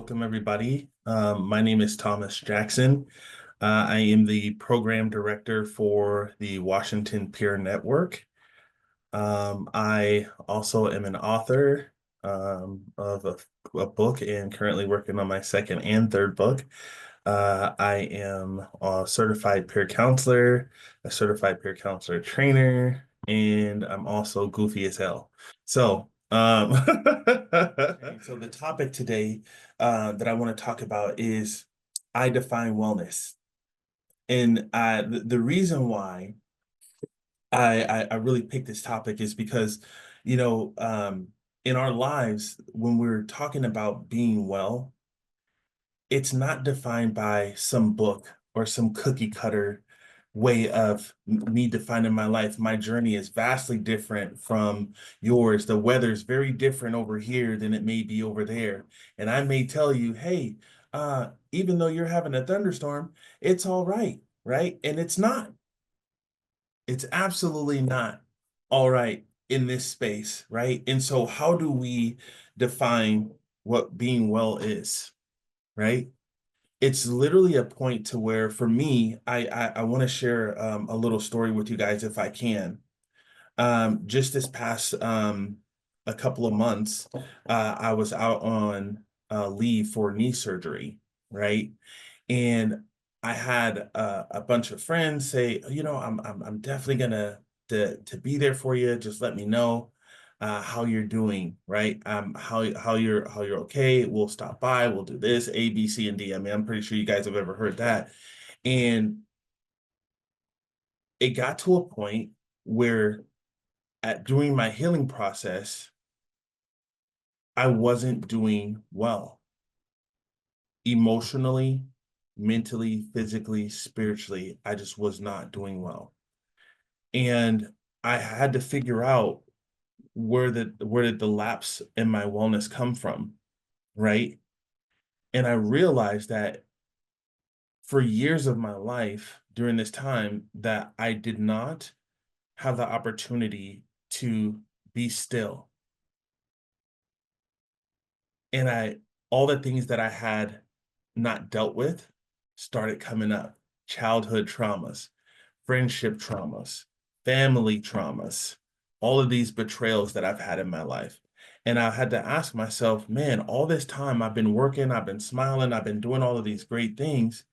Welcome, everybody. My name is Thomas Jackson. I am the program director for the Washington Peer Network. I also am an author of a book and currently working on my second and third book. I am a certified peer counselor, a certified peer counselor trainer, and I'm also goofy as hell. So the topic today that I want to talk about is I define wellness. And the reason why I really picked this topic is because, you know, in our lives, when we're talking about being well, it's not defined by some book or some cookie cutter way of me defining my life. My journey is vastly different from yours. The weather's very different over here than it may be over there. And I may tell you, hey, even though you're having a thunderstorm, it's all right, right? And it's not. It's absolutely not all right in this space, right? And so how do we define what being well is, right? It's literally a point to where, for me, I want to share a little story with you guys if I can. Just this past a couple of months, I was out on leave for knee surgery, right? And I had a bunch of friends say, I'm definitely gonna to be there for you. Just let me know how you're doing, right? How you're okay. We'll stop by. We'll do this, A, B, C, and D. I mean, I'm pretty sure you guys have ever heard that. And it got to a point where during my healing process, I wasn't doing well emotionally, mentally, physically, spiritually. I just was not doing well. And I had to figure out where did the lapse in my wellness come from, right? And I realized that for years of my life during this time that I did not have the opportunity to be still. And all the things that I had not dealt with started coming up. Childhood traumas, friendship traumas, family traumas, all of these betrayals that I've had in my life. And I had to ask myself, man, all this time I've been working, I've been smiling, I've been doing all of these great things,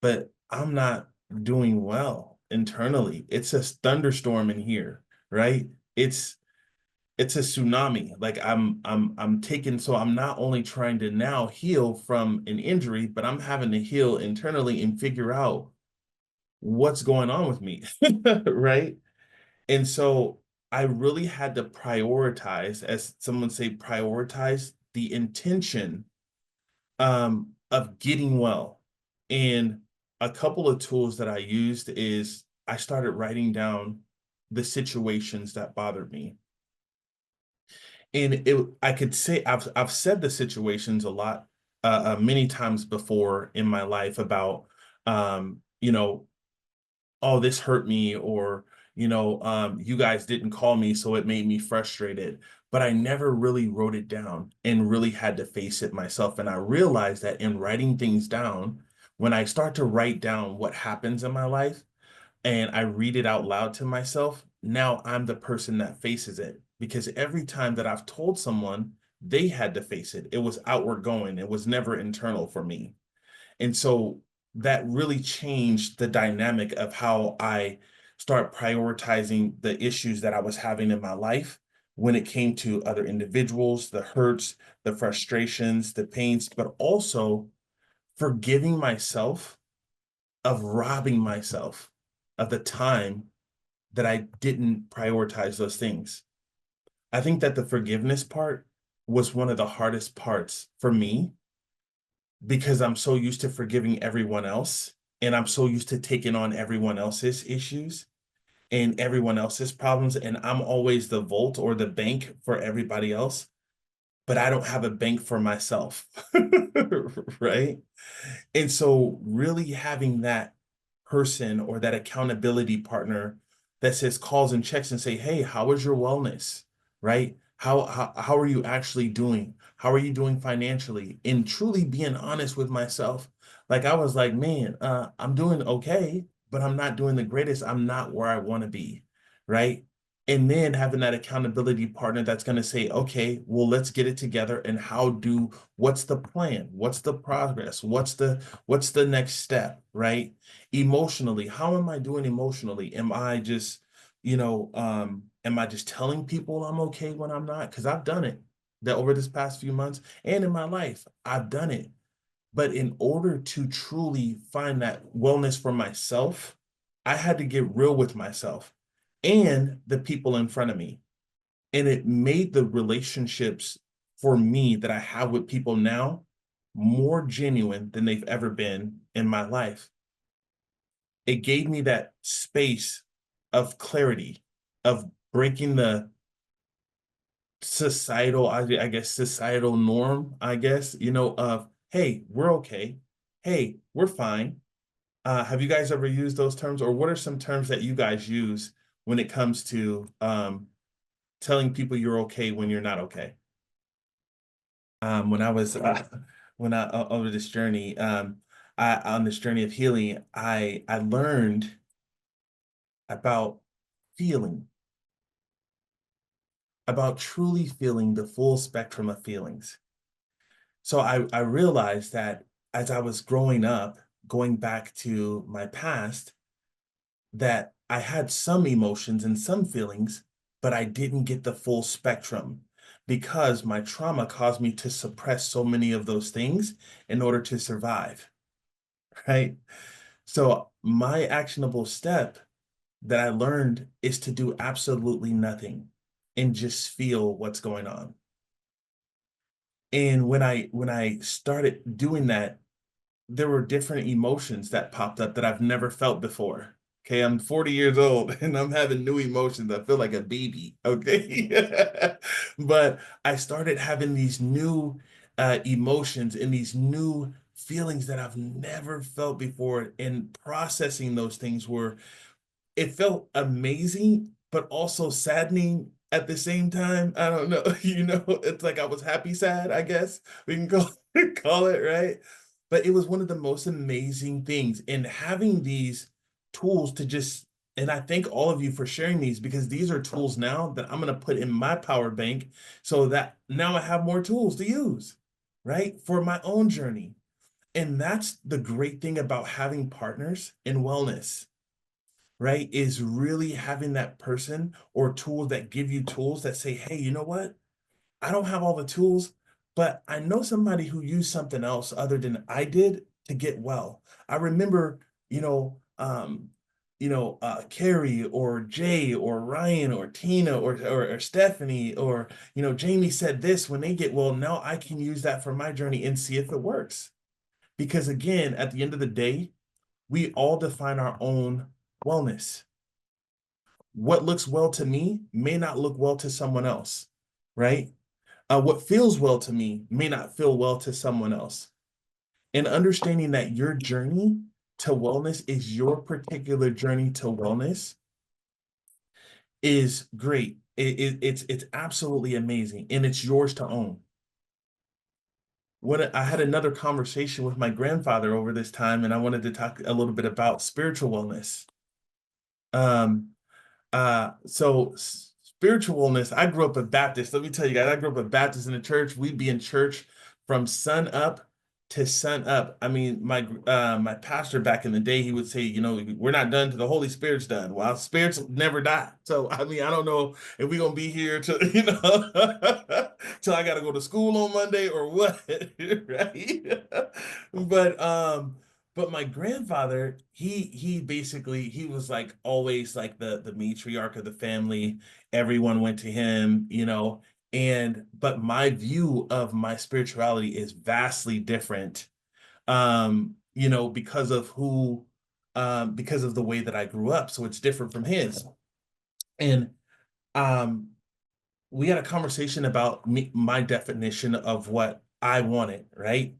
but I'm not doing well internally. It's a thunderstorm in here, right? It's it's a tsunami. Like I'm taking, so I'm not only trying to now heal from an injury, but I'm having to heal internally and figure out what's going on with me, right? And so I really had to prioritize, as someone say, prioritize the intention of getting well. And a couple of tools that I used is I started writing down the situations that bothered me. And I could say I've said the situations a lot, many times before in my life about, you know, oh, this hurt me, or, you guys didn't call me, so it made me frustrated. But I never really wrote it down and really had to face it myself. And I realized that in writing things down, when I start to write down what happens in my life and I read it out loud to myself, now I'm the person that faces it. Because every time that I've told someone, they had to face it. It was outward going. It was never internal for me. And so that really changed the dynamic of how I start prioritizing the issues that I was having in my life when it came to other individuals, the hurts, the frustrations, the pains, but also forgiving myself of robbing myself of the time that I didn't prioritize those things. I think that the forgiveness part was one of the hardest parts for me because I'm so used to forgiving everyone else and I'm so used to taking on everyone else's issues and everyone else's problems. And I'm always the vault or the bank for everybody else, but I don't have a bank for myself. Right? And so, really having that person or that accountability partner that says calls and checks and say, hey, how is your wellness? Right? How are you actually doing? How are you doing financially? And truly being honest with myself. Like I was like, man, I'm doing okay, but I'm not doing the greatest. I'm not where I want to be, right? And then having that accountability partner that's going to say, okay, well, let's get it together. And what's the plan? What's the progress? What's the next step, right? Emotionally, how am I doing emotionally? Am I just telling people I'm okay when I'm not? Because I've done it that over this past few months and in my life, I've done it. But in order to truly find that wellness for myself, I had to get real with myself and the people in front of me. And it made the relationships for me that I have with people now more genuine than they've ever been in my life. It gave me that space of clarity, of breaking the I guess societal norm, I guess, of hey, we're okay. Hey, we're fine. Have you guys ever used those terms, or what are some terms that you guys use when it comes to telling people you're okay when you're not okay? When I was when I over this journey, I on this journey of healing, I learned about feeling, about truly feeling the full spectrum of feelings. So I realized that as I was growing up, going back to my past, that I had some emotions and some feelings, but I didn't get the full spectrum because my trauma caused me to suppress so many of those things in order to survive, right? So my actionable step that I learned is to do absolutely nothing and just feel what's going on. And when I started doing that, there were different emotions that popped up that I've never felt before. Okay, I'm 40 years old and I'm having new emotions. I feel like a baby. Okay. But I started having these new emotions and these new feelings that I've never felt before. And processing those things were it felt amazing, but also saddening at the same time. I don't know, it's like I was happy sad, I guess we can call it, right? But it was one of the most amazing things. And having these tools to just, and I thank all of you for sharing these because these are tools now that I'm going to put in my power bank so that now I have more tools to use, right? For my own journey. And that's the great thing about having partners in wellness, right? Is really having that person or tools that give you tools that say, hey, you know what? I don't have all the tools, but I know somebody who used something else other than I did to get well. I remember, Carrie or Jay or Ryan or Tina or Stephanie or, Jamie said this when they get well. Now I can use that for my journey and see if it works. Because again, at the end of the day, we all define our own wellness. What looks well to me may not look well to someone else, right? What feels well to me may not feel well to someone else. And understanding that your journey to wellness is your particular journey to wellness is great. It's absolutely amazing, and it's yours to own. What I had another conversation with my grandfather over this time, and I wanted to talk a little bit about spiritual wellness. Um, spiritualness, I grew up a Baptist. Let me tell you guys, I grew up a Baptist in the church. We'd be in church from sun up to sun up. I mean, my pastor back in the day, he would say, we're not done till the Holy Spirit's done. Well, spirits never die. So I mean, I don't know if we're gonna be here till till I gotta go to school on Monday or what, right? But but my grandfather, he basically he was like always like the matriarch of the family. Everyone went to him, and but my view of my spirituality is vastly different. Because of because of the way that I grew up. So it's different from his. And um we had a conversation about my definition of what I wanted, right?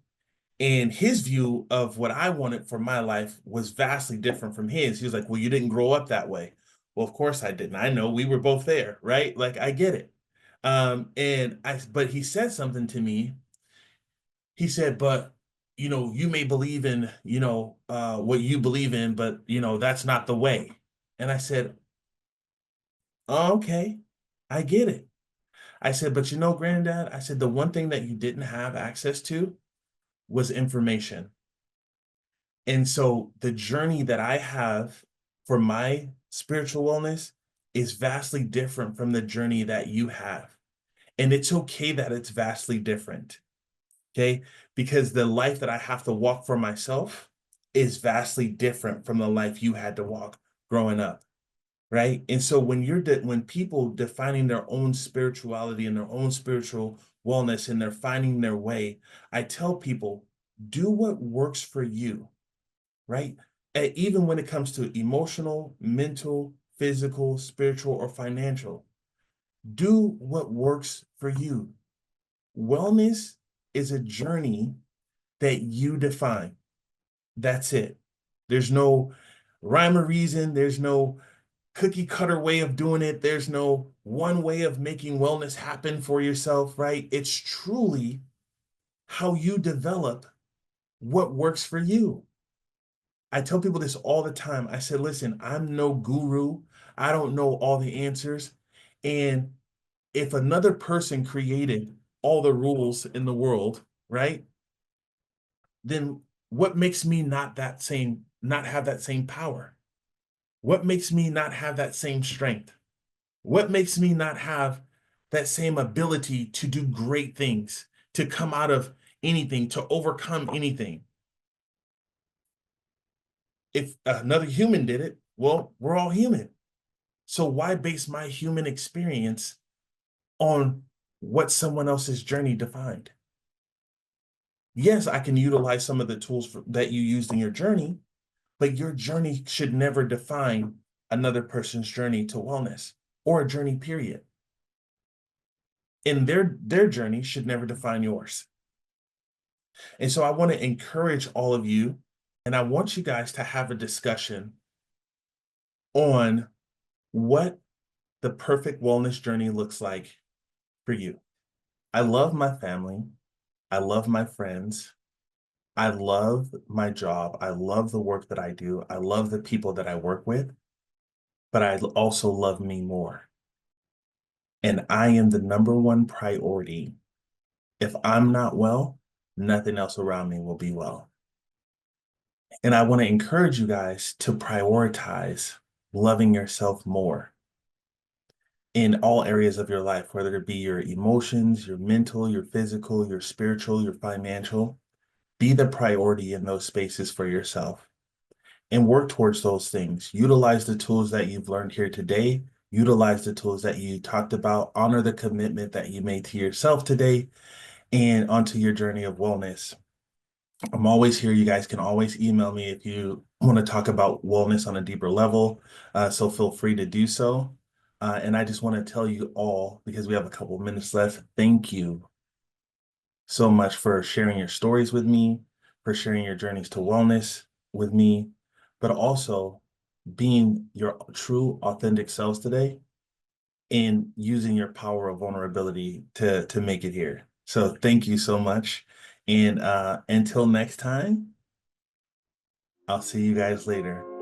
And his view of what I wanted for my life was vastly different from his. He was like, well, you didn't grow up that way. Well, of course I didn't. I know we were both there, right? Like I get it. But he said something to me. He said, but you may believe in, what you believe in, but that's not the way. And I said, oh, okay, I get it. I said, but Granddad, I said, the one thing that you didn't have access to was information. And so the journey that I have for my spiritual wellness is vastly different from the journey that you have. And it's okay that it's vastly different. Okay. Because the life that I have to walk for myself is vastly different from the life you had to walk growing up. Right. And so when people defining their own spirituality and their own spiritual wellness and they're finding their way, I tell people, do what works for you. Right. And even when it comes to emotional, mental, physical, spiritual, or financial, do what works for you. Wellness is a journey that you define. That's it. There's no rhyme or reason. There's no cookie cutter way of doing it. There's no one way of making wellness happen for yourself, right? It's truly how you develop what works for you. I tell people this all the time. I said, listen, I'm no guru. I don't know all the answers. And if another person created all the rules in the world, right? Then what makes me not have that same power? What makes me not have that same strength? What makes me not have that same ability to do great things, to come out of anything, to overcome anything? If another human did it, well, we're all human. So why base my human experience on what someone else's journey defined? Yes, I can utilize some of the tools that you used in your journey, but your journey should never define another person's journey to wellness or a journey period. And their journey should never define yours. And so I want to encourage all of you, and I want you guys to have a discussion on what the perfect wellness journey looks like for you. I love my family. I love my friends. I love my job. I love the work that I do. I love the people that I work with, but I also love me more. And I am the number one priority. If I'm not well, nothing else around me will be well. And I want to encourage you guys to prioritize loving yourself more in all areas of your life, whether it be your emotions, your mental, your physical, your spiritual, your financial. Be the priority in those spaces for yourself and work towards those things. Utilize the tools that you've learned here today. Utilize the tools that you talked about. Honor the commitment that you made to yourself today and onto your journey of wellness. I'm always here. You guys can always email me if you want to talk about wellness on a deeper level. So feel free to do so. And I just want to tell you all, because we have a couple minutes left, thank you so much for sharing your stories with me, for sharing your journeys to wellness with me, but also being your true, authentic selves today and using your power of vulnerability to make it here. So thank you so much. And until next time, I'll see you guys later.